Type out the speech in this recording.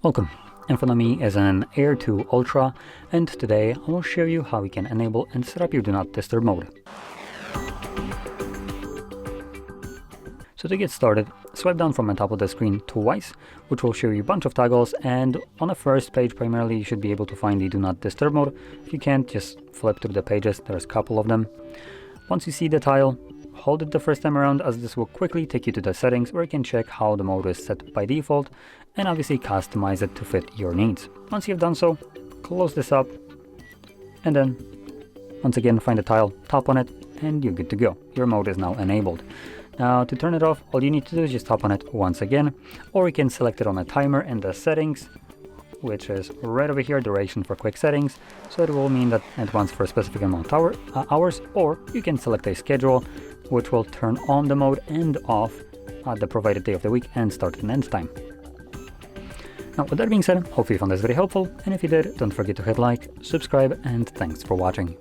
Welcome. In front of me is an Air 2 Ultra, and today I will show you how you can enable and set up your Do Not Disturb mode. So to get started, swipe down from the top of the screen twice, which will show you a bunch of toggles, and on the first page primarily you should be able to find the Do Not Disturb mode. If you can't, just flip through the pages, there's a couple of them. Once you see the tile, hold it the first time around, as this will quickly take you to the settings where you can check how the mode is set by default and obviously customize it to fit your needs. Once you've done so, close this up and then once again find the tile, tap on it, and you're good to go. Your mode is now enabled. Now to turn it off, all you need to do is just tap on it once again, or you can select it on a timer in the settings, which is right over here, duration for quick settings. So it will mean that it runs for a specific amount of hours, or you can select a schedule which will turn on the mode and off at the provided day of the week and start and end time. Now with that being said, hopefully you found this very helpful, and if you did, don't forget to hit like, subscribe, and thanks for watching.